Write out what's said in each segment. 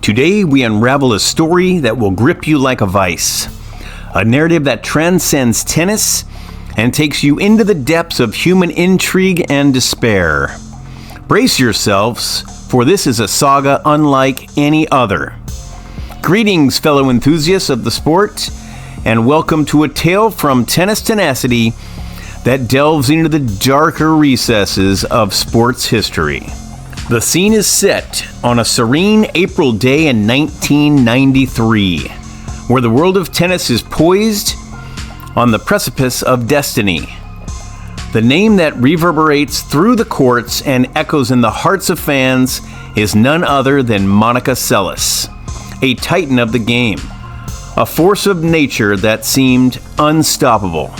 Today we unravel a story that will grip you like a vice. A narrative that transcends tennis and takes you into the depths of human intrigue and despair. Brace yourselves, for this is a saga unlike any other. Greetings, fellow enthusiasts of the sport, and welcome to a tale from Tennis Tenacity that delves into the darker recesses of sports history. The scene is set on a serene April day in 1993, where the world of tennis is poised on the precipice of destiny. The name that reverberates through the courts and echoes in the hearts of fans is none other than Monica Seles, a titan of the game, a force of nature that seemed unstoppable.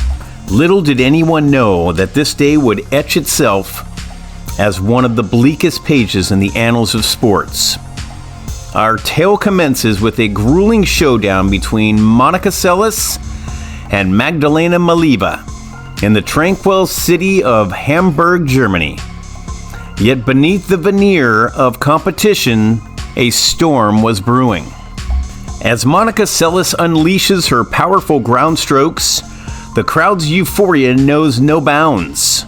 Little did anyone know that this day would etch itself as one of the bleakest pages in the annals of sports. Our tale commences with a grueling showdown between Monica Seles and Magdalena Maliva in the tranquil city of Hamburg, Germany. Yet beneath the veneer of competition, a storm was brewing. As Monica Seles unleashes her powerful ground strokes, the crowd's euphoria knows no bounds.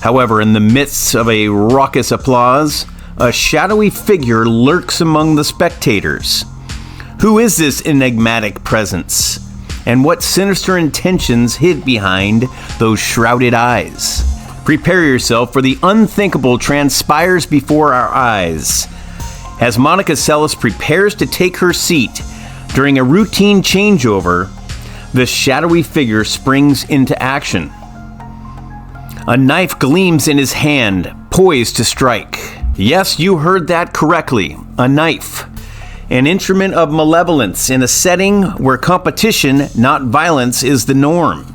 However, in the midst of a raucous applause, a shadowy figure lurks among the spectators. Who is this enigmatic presence? And what sinister intentions hid behind those shrouded eyes? Prepare yourself, for the unthinkable transpires before our eyes. As Monica Seles prepares to take her seat during a routine changeover, the shadowy figure springs into action. A knife gleams in his hand, poised to strike. Yes, you heard that correctly. A knife. An instrument of malevolence in a setting where competition, not violence, is the norm.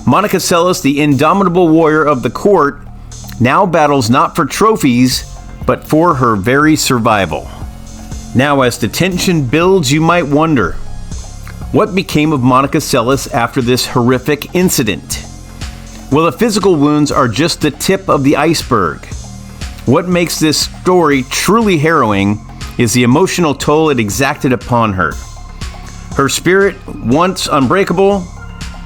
Monica Seles, the indomitable warrior of the court, now battles not for trophies, but for her very survival. Now, as the tension builds, you might wonder, what became of Monica Seles after this horrific incident? Well, the physical wounds are just the tip of the iceberg. What makes this story truly harrowing is the emotional toll it exacted upon her. Her spirit, once unbreakable,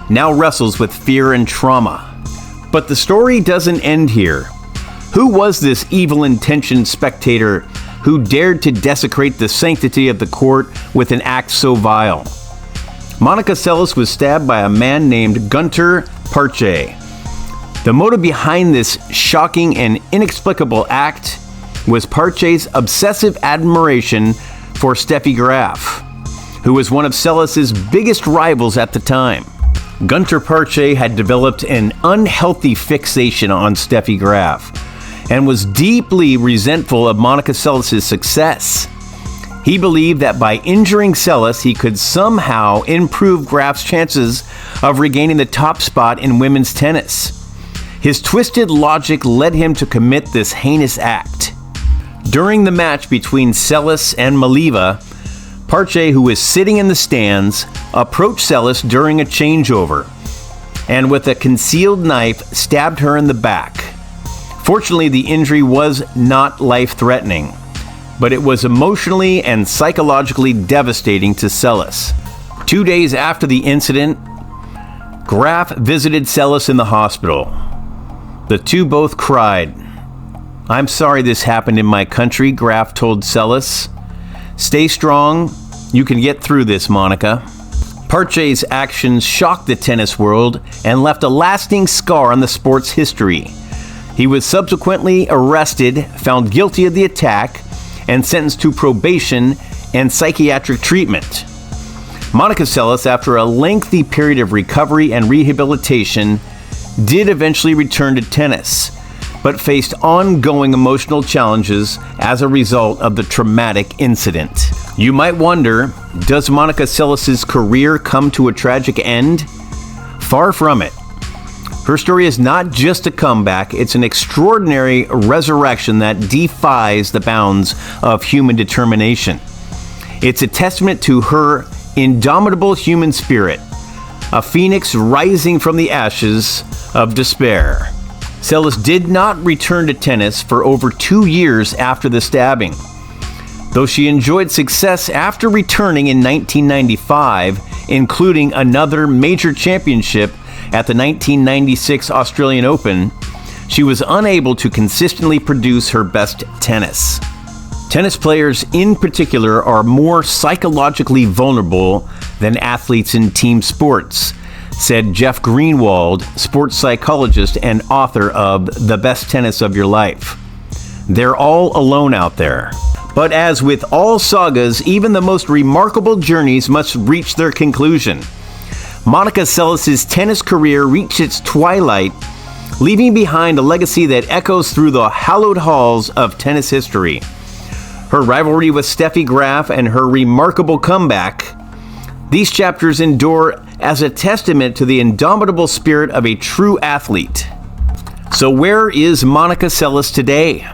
now wrestles with fear and trauma. But the story doesn't end here. Who was this evil-intentioned spectator who dared to desecrate the sanctity of the court with an act so vile? Monica Seles was stabbed by a man named Gunter Parche. The motive behind this shocking and inexplicable act was Parche's obsessive admiration for Steffi Graf, who was one of Seles' biggest rivals at the time. Gunter Parche had developed an unhealthy fixation on Steffi Graf and was deeply resentful of Monica Seles' success. He believed that by injuring Seles, he could somehow improve Graf's chances of regaining the top spot in women's tennis. His twisted logic led him to commit this heinous act. During the match between Seles and Maliva, Parche, who was sitting in the stands, approached Seles during a changeover, and with a concealed knife stabbed her in the back. Fortunately, the injury was not life-threatening, but it was emotionally and psychologically devastating to Seles. 2 days after the incident, Graf visited Seles in the hospital. The two both cried. "I'm sorry this happened in my country," Graf told Seles. "Stay strong. You can get through this, Monica." Parche's actions shocked the tennis world and left a lasting scar on the sport's history. He was subsequently arrested, found guilty of the attack, and sentenced to probation and psychiatric treatment. Monica Seles, after a lengthy period of recovery and rehabilitation, did eventually return to tennis, but faced ongoing emotional challenges as a result of the traumatic incident. You might wonder, does Monica Seles' career come to a tragic end? Far from it. Her story is not just a comeback, it's an extraordinary resurrection that defies the bounds of human determination. It's a testament to her indomitable human spirit, a phoenix rising from the ashes of despair. Seles did not return to tennis for over 2 years after the stabbing, though she enjoyed success after returning in 1995, including another major championship at the 1996 Australian Open. She was unable to consistently produce her best tennis. Tennis players in particular are more psychologically vulnerable than athletes in team sports, said Jeff Greenwald, sports psychologist and author of The Best Tennis of Your Life. They're all alone out there. But as with all sagas, even the most remarkable journeys must reach their conclusion. Monica Seles' tennis career reached its twilight, leaving behind a legacy that echoes through the hallowed halls of tennis history. Her rivalry with Steffi Graf and her remarkable comeback, these chapters endure as a testament to the indomitable spirit of a true athlete. So where is Monica Seles today?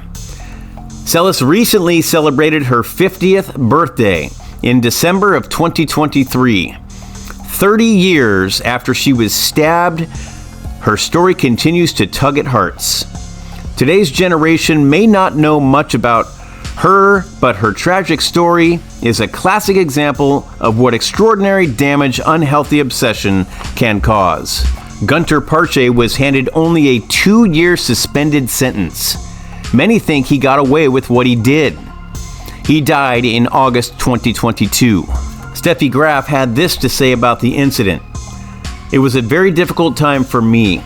Seles recently celebrated her 50th birthday in December of 2023. 30 years after she was stabbed, her story continues to tug at hearts. Today's generation may not know much about her, but her tragic story is a classic example of what extraordinary damage unhealthy obsession can cause. Gunter Parche was handed only a 2-year suspended sentence. Many think he got away with what he did. He died in August 2022. Steffi Graf had this to say about the incident. It was a very difficult time for me.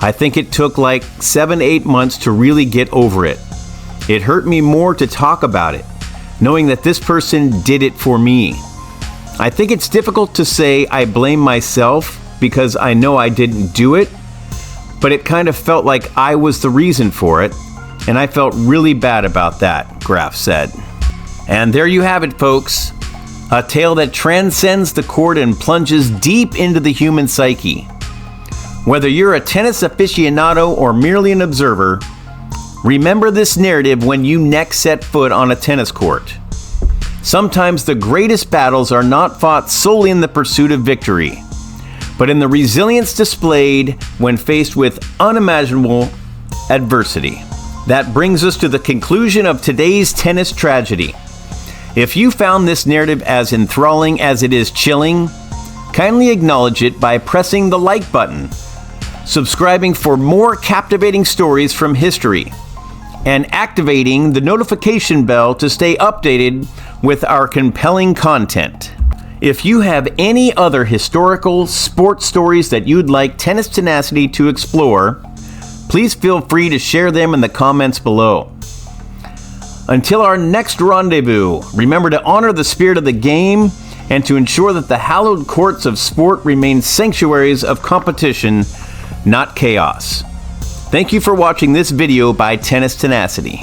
I think it took like 7-8 months to really get over it. It hurt me more to talk about it, knowing that this person did it for me. I think it's difficult to say I blame myself because I know I didn't do it, but it kind of felt like I was the reason for it, and I felt really bad about that, Graf said. And there you have it, folks. A tale that transcends the court and plunges deep into the human psyche. Whether you're a tennis aficionado or merely an observer, remember this narrative when you next set foot on a tennis court. Sometimes the greatest battles are not fought solely in the pursuit of victory, but in the resilience displayed when faced with unimaginable adversity. That brings us to the conclusion of today's tennis tragedy. If you found this narrative as enthralling as it is chilling, kindly acknowledge it by pressing the like button, subscribing for more captivating stories from history, and activating the notification bell to stay updated with our compelling content. If you have any other historical sports stories that you'd like Tennis Tenacity to explore, please feel free to share them in the comments below. Until our next rendezvous, remember to honor the spirit of the game and to ensure that the hallowed courts of sport remain sanctuaries of competition, not chaos. Thank you for watching this video by Tennis Tenacity.